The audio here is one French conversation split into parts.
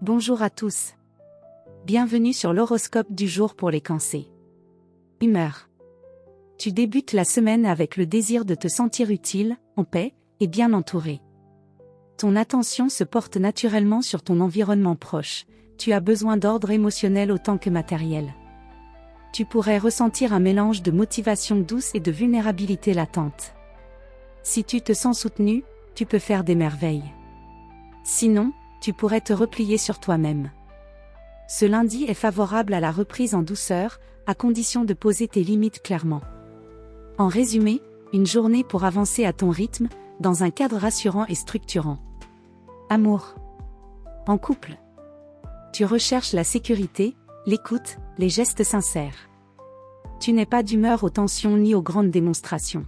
Bonjour à tous. Bienvenue sur l'horoscope du jour pour les Cancers. Humeur. Tu débutes la semaine avec le désir de te sentir utile, en paix, et bien entouré. Ton attention se porte naturellement sur ton environnement proche, tu as besoin d'ordre émotionnel autant que matériel. Tu pourrais ressentir un mélange de motivation douce et de vulnérabilité latente. Si tu te sens soutenu, tu peux faire des merveilles. Sinon, tu pourrais te replier sur toi-même. Ce lundi est favorable à la reprise en douceur, à condition de poser tes limites clairement. En résumé, une journée pour avancer à ton rythme, dans un cadre rassurant et structurant. Amour. En couple. Tu recherches la sécurité, l'écoute, les gestes sincères. Tu n'es pas d'humeur aux tensions ni aux grandes démonstrations.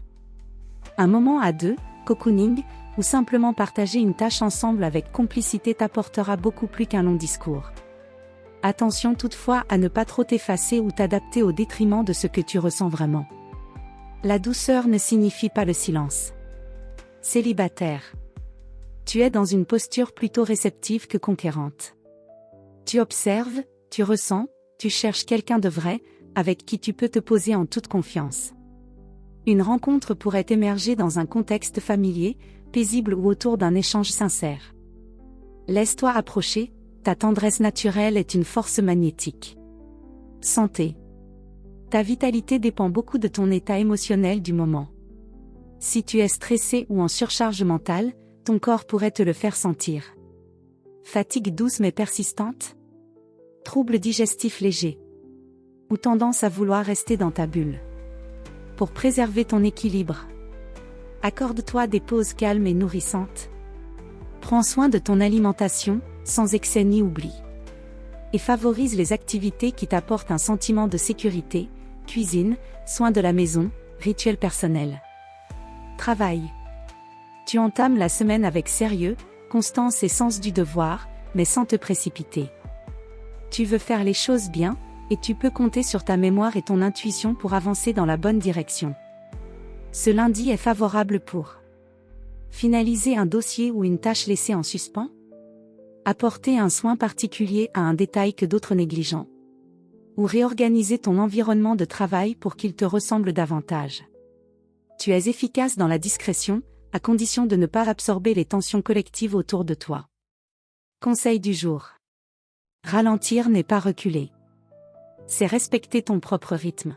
Un moment à deux, cocooning, ou simplement partager une tâche ensemble avec complicité t'apportera beaucoup plus qu'un long discours. Attention toutefois à ne pas trop t'effacer ou t'adapter au détriment de ce que tu ressens vraiment. La douceur ne signifie pas le silence. Célibataire. Tu es dans une posture plutôt réceptive que conquérante. Tu observes, tu ressens, tu cherches quelqu'un de vrai, avec qui tu peux te poser en toute confiance. Une rencontre pourrait émerger dans un contexte familier, paisible ou autour d'un échange sincère. Laisse-toi approcher, ta tendresse naturelle est une force magnétique. Santé. Ta vitalité dépend beaucoup de ton état émotionnel du moment. Si tu es stressé ou en surcharge mentale, ton corps pourrait te le faire sentir. Fatigue douce mais persistante. Troubles digestifs légers. Ou tendance à vouloir rester dans ta bulle. Pour préserver ton équilibre, accorde-toi des pauses calmes et nourrissantes. Prends soin de ton alimentation, sans excès ni oubli. Et favorise les activités qui t'apportent un sentiment de sécurité, cuisine, soins de la maison, rituels personnels. Travail. Tu entames la semaine avec sérieux, constance et sens du devoir, mais sans te précipiter. Tu veux faire les choses bien, et tu peux compter sur ta mémoire et ton intuition pour avancer dans la bonne direction. Ce lundi est favorable pour finaliser un dossier ou une tâche laissée en suspens, apporter un soin particulier à un détail que d'autres négligent, ou réorganiser ton environnement de travail pour qu'il te ressemble davantage. Tu es efficace dans la discrétion, à condition de ne pas absorber les tensions collectives autour de toi. Conseil du jour. Ralentir n'est pas reculer. C'est respecter ton propre rythme.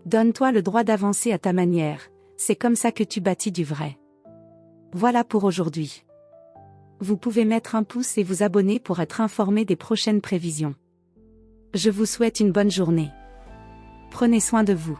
Donne-toi le droit d'avancer à ta manière, c'est comme ça que tu bâtis du vrai. Voilà pour aujourd'hui. Vous pouvez mettre un pouce et vous abonner pour être informé des prochaines prévisions. Je vous souhaite une bonne journée. Prenez soin de vous.